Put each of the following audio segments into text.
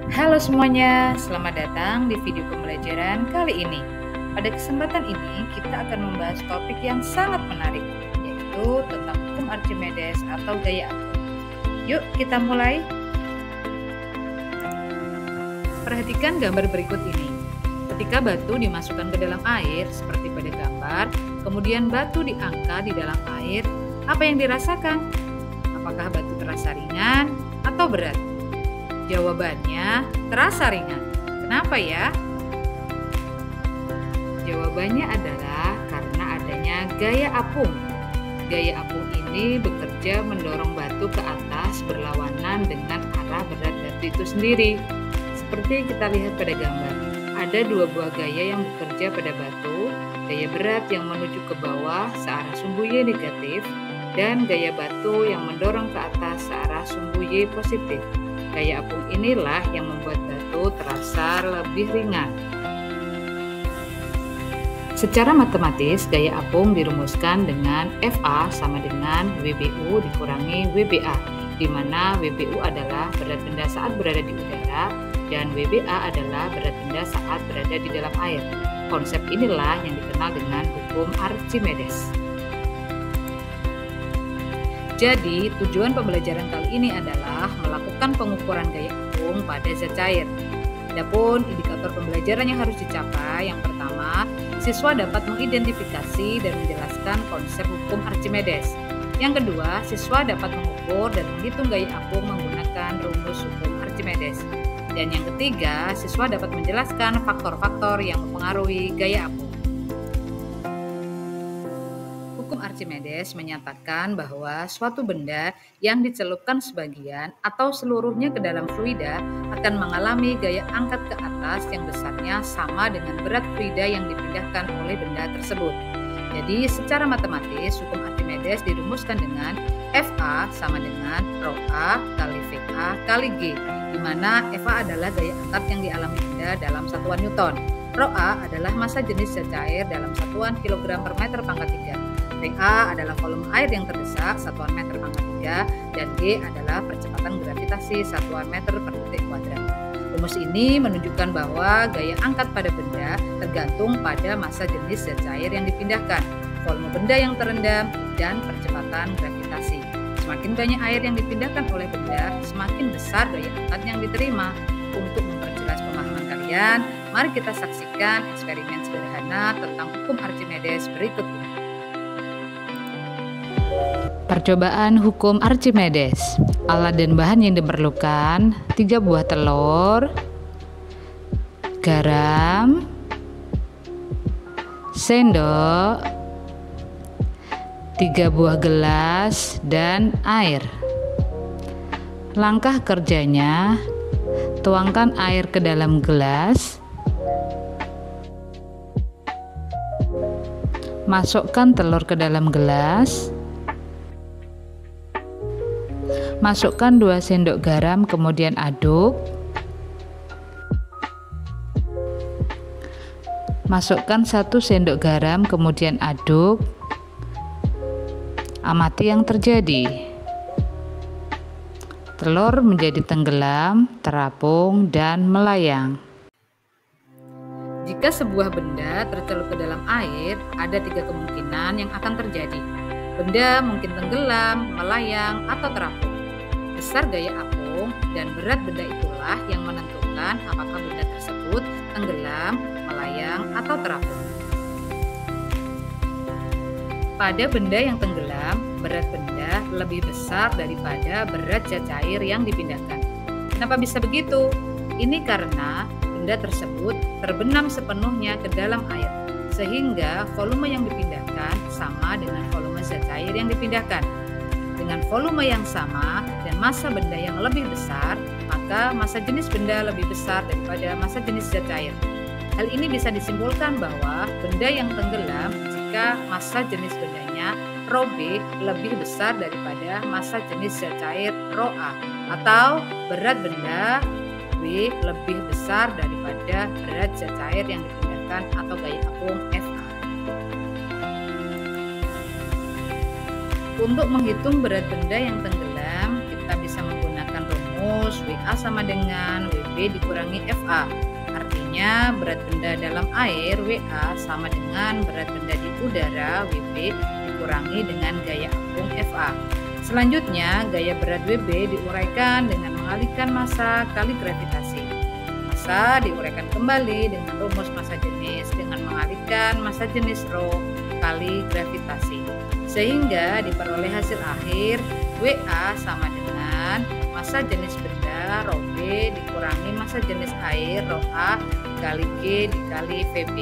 Halo semuanya, selamat datang di video pembelajaran kali ini. Pada kesempatan ini, kita akan membahas topik yang sangat menarik, yaitu tentang hukum Archimedes atau gaya apung. Yuk kita mulai. Perhatikan gambar berikut ini. Ketika batu dimasukkan ke dalam air, seperti pada gambar, kemudian batu diangkat di dalam air, apa yang dirasakan? Apakah batu terasa ringan atau berat? Jawabannya terasa ringan. Kenapa ya? Jawabannya adalah karena adanya gaya apung. Gaya apung ini bekerja mendorong batu ke atas berlawanan dengan arah berat batu itu sendiri. Seperti kita lihat pada gambar, ada dua buah gaya yang bekerja pada batu, gaya berat yang menuju ke bawah searah sumbu Y negatif, dan gaya batu yang mendorong ke atas searah sumbu Y positif. Gaya apung inilah yang membuat batu terasa lebih ringan. Secara matematis, gaya apung dirumuskan dengan FA sama dengan WBU dikurangi WBA, di mana WBU adalah berat benda saat berada di udara dan WBA adalah berat benda saat berada di dalam air. Konsep inilah yang dikenal dengan hukum Archimedes. Jadi, tujuan pembelajaran kali ini adalah melakukan pengukuran gaya apung pada zat cair. Adapun indikator pembelajaran yang harus dicapai, yang pertama, siswa dapat mengidentifikasi dan menjelaskan konsep hukum Archimedes. Yang kedua, siswa dapat mengukur dan menghitung gaya apung menggunakan rumus hukum Archimedes. Dan yang ketiga, siswa dapat menjelaskan faktor-faktor yang mempengaruhi gaya apung. Hukum Archimedes menyatakan bahwa suatu benda yang dicelupkan sebagian atau seluruhnya ke dalam fluida akan mengalami gaya angkat ke atas yang besarnya sama dengan berat fluida yang dipindahkan oleh benda tersebut. Jadi secara matematis hukum Archimedes dirumuskan dengan FA sama dengan Rho A kali VA kali G, di mana FA adalah gaya angkat yang dialami benda dalam satuan Newton. Rho A adalah massa jenis zat cair dalam satuan kilogram per meter pangkat 3. VA adalah volume air yang terdesak satuan meter pangkat 3, dan G adalah percepatan gravitasi satuan meter per detik kuadrat. Rumus ini menunjukkan bahwa gaya angkat pada benda tergantung pada massa jenis zat cair yang dipindahkan, volume benda yang terendam, dan percepatan gravitasi. Semakin banyak air yang dipindahkan oleh benda, semakin besar gaya angkat yang diterima. Untuk memperjelas pemahaman kalian, mari kita saksikan eksperimen sederhana tentang hukum Archimedes berikut ini. Percobaan hukum Archimedes. Alat dan bahan yang diperlukan: 3 buah telur, garam, sendok, 3 buah gelas, dan air. Langkah kerjanya: tuangkan air ke dalam gelas, masukkan telur ke dalam gelas, masukkan 2 sendok garam, kemudian aduk. Masukkan 1 sendok garam, kemudian aduk. Amati yang terjadi. Telur menjadi tenggelam, terapung, dan melayang. Jika sebuah benda tercelup ke dalam air, ada 3 kemungkinan yang akan terjadi. Benda mungkin tenggelam, melayang, atau terapung. Besar gaya apung dan berat benda itulah yang menentukan apakah benda tersebut tenggelam, melayang, atau terapung. Pada benda yang tenggelam, berat benda lebih besar daripada berat zat cair yang dipindahkan. Kenapa bisa begitu? Ini karena benda tersebut terbenam sepenuhnya ke dalam air, sehingga volume yang dipindahkan sama dengan volume zat cair yang dipindahkan. Dengan volume yang sama dan massa benda yang lebih besar, maka massa jenis benda lebih besar daripada massa jenis zat cair. Hal ini bisa disimpulkan bahwa benda yang tenggelam jika massa jenis bendanya Rho B lebih besar daripada massa jenis zat cair Rho A, atau berat benda B lebih besar daripada berat zat cair yang dipindahkan atau gaya apung FA. Untuk menghitung berat benda yang tenggelam, kita bisa menggunakan rumus rumus WA sama dengan WB dikurangi FA. Artinya berat benda dalam air WA sama dengan berat benda di udara WB dikurangi dengan gaya apung FA. Selanjutnya, gaya berat WB diuraikan dengan mengalihkan massa kali gravitasi. Massa diuraikan kembali dengan rumus massa jenis dengan mengalihkan massa jenis Rho kali gravitasi. Sehingga diperoleh hasil akhir WA sama dengan massa jenis benda Rho B dikurangi massa jenis air Rho A dikali G dikali VB.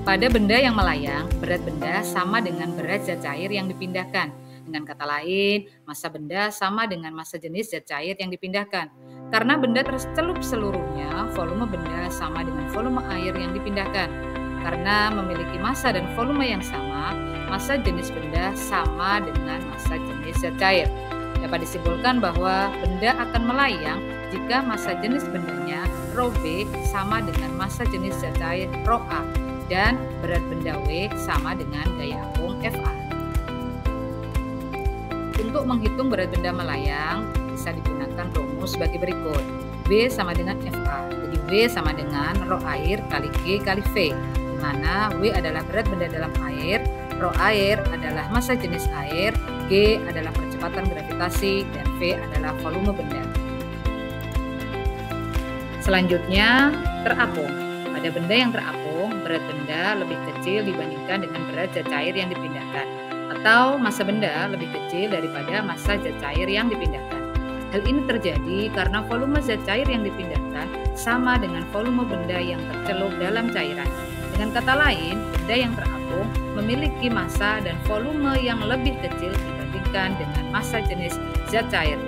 Pada benda yang melayang, berat benda sama dengan berat zat cair yang dipindahkan. Dengan kata lain, massa benda sama dengan massa jenis zat cair yang dipindahkan. Karena benda tercelup seluruhnya, volume benda sama dengan volume air yang dipindahkan. Karena memiliki massa dan volume yang sama, massa jenis benda sama dengan massa jenis zat cair. Dapat disimpulkan bahwa benda akan melayang jika massa jenis bendanya Rho B sama dengan massa jenis zat cair Rho A dan berat benda W sama dengan gaya apung FA. Untuk menghitung berat benda melayang bisa digunakan rumus sebagai berikut. W sama dengan FA. Jadi W sama dengan Rho air kali G kali V, di mana W adalah berat benda dalam air, Rho air adalah massa jenis air, G adalah percepatan gravitasi, dan V adalah volume benda. Selanjutnya, terapung. Pada benda yang terapung, berat benda lebih kecil dibandingkan dengan berat zat cair yang dipindahkan, atau massa benda lebih kecil daripada massa zat cair yang dipindahkan. Hal ini terjadi karena volume zat cair yang dipindahkan sama dengan volume benda yang tercelup dalam cairan. Dengan kata lain, benda yang terapung memiliki massa dan volume yang lebih kecil dibandingkan dengan massa jenis zat cair.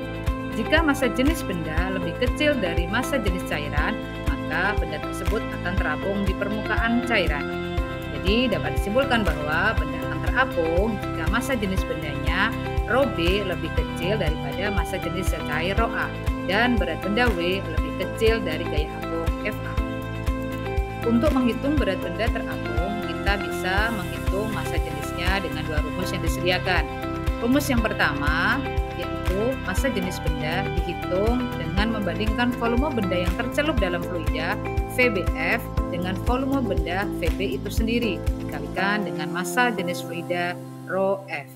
Jika massa jenis benda lebih kecil dari massa jenis cairan, maka benda tersebut akan terapung di permukaan cairan. Jadi dapat disimpulkan bahwa benda akan terapung jika massa jenis bendanya Rho B lebih kecil daripada massa jenis zat cair Rho A dan berat benda W lebih kecil dari gaya apung FA. Untuk menghitung berat benda terapung, kita bisa menghitung massa jenisnya dengan dua rumus yang disediakan. Rumus yang pertama yaitu massa jenis benda dihitung dengan membandingkan volume benda yang tercelup dalam fluida VBF dengan volume benda VB itu sendiri dikalikan dengan massa jenis fluida Rho F.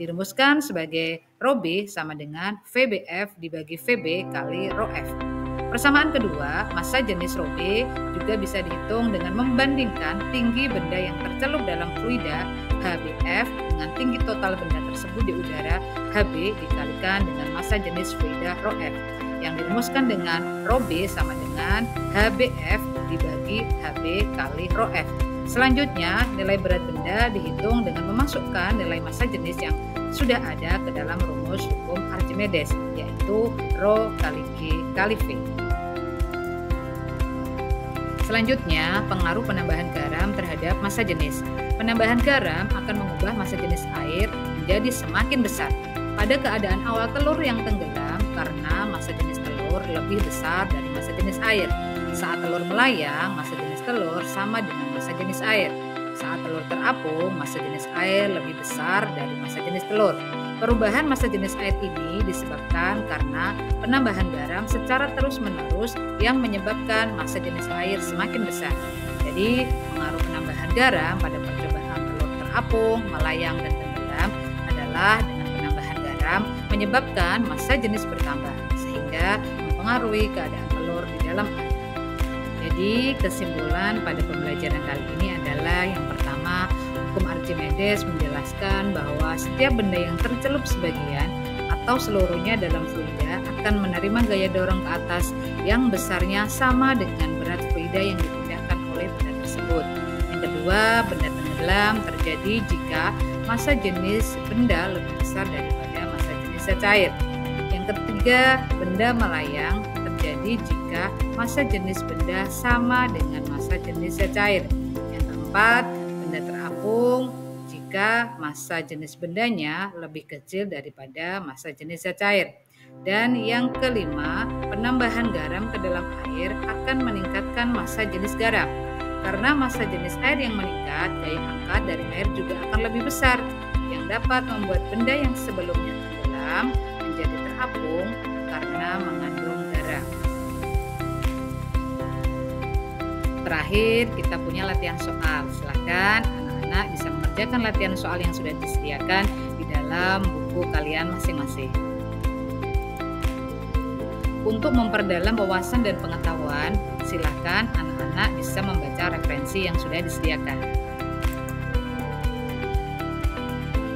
Dirumuskan sebagai Rho B sama dengan VBF dibagi VB kali Rho F. Persamaan kedua, massa jenis Rho B juga bisa dihitung dengan membandingkan tinggi benda yang tercelup dalam fluida HBF dengan tinggi total benda tersebut di udara HB dikalikan dengan massa jenis fluida Rho F yang dirumuskan dengan Rho B sama dengan HBF dibagi HB kali Rho F. Selanjutnya, nilai berat benda dihitung dengan memasukkan nilai massa jenis yang sudah ada ke dalam rumus hukum Archimedes, yaitu Rho kali G kali V. Selanjutnya, pengaruh penambahan garam terhadap massa jenis. Penambahan garam akan mengubah massa jenis air menjadi semakin besar. Pada keadaan awal telur yang tenggelam, karena massa jenis telur lebih besar dari massa jenis air. Saat telur melayang, massa jenis telur sama dengan massa jenis air. Saat telur terapung, massa jenis air lebih besar dari massa jenis telur. Perubahan massa jenis air ini disebabkan karena penambahan garam secara terus-menerus yang menyebabkan massa jenis air semakin besar. Jadi, pengaruh penambahan garam pada percobaan telur terapung, melayang, dan tenggelam adalah dengan penambahan garam menyebabkan massa jenis bertambah, sehingga mempengaruhi keadaan telur di dalam air. Jadi, kesimpulan pada pembelajaran kali ini adalah yang pertama, hukum Archimedes menjelaskan bahwa setiap benda yang tercelup sebagian atau seluruhnya dalam fluida akan menerima gaya dorong ke atas yang besarnya sama dengan berat fluida yang dipindahkan oleh benda tersebut. Yang kedua, benda tenggelam terjadi jika massa jenis benda lebih besar daripada massa jenis zat cair. Yang ketiga, benda melayang terjadi jika massa jenis benda sama dengan massa jenis zat cair. Yang keempat, benda terapung jika massa jenis bendanya lebih kecil daripada massa jenis zat cair. Dan yang kelima, penambahan garam ke dalam air akan meningkatkan massa jenis garam. Karena massa jenis air yang meningkat, gaya angkat dari air juga akan lebih besar, yang dapat membuat benda yang sebelumnya tenggelam tenggelam menjadi terapung karena mengandung garam. Terakhir, kita punya latihan soal. Silakan anak-anak bisa mengerjakan latihan soal yang sudah disediakan di dalam buku kalian masing-masing. Untuk memperdalam wawasan dan pengetahuan, silakan anak-anak bisa membaca referensi yang sudah disediakan.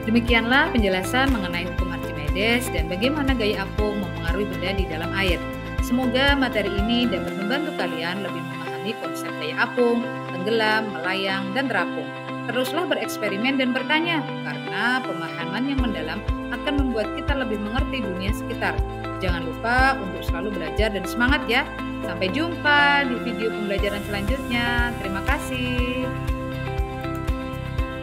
Demikianlah penjelasan mengenai hukum Archimedes dan bagaimana gaya apung mempengaruhi benda di dalam air. Semoga materi ini dapat membantu kalian lebih memahami konsep gaya apung, tenggelam, melayang, dan terapung. Teruslah bereksperimen dan bertanya, karena pemahaman yang mendalam akan membuat kita lebih mengerti dunia sekitar. Jangan lupa untuk selalu belajar dan semangat ya. Sampai jumpa di video pembelajaran selanjutnya. Terima kasih.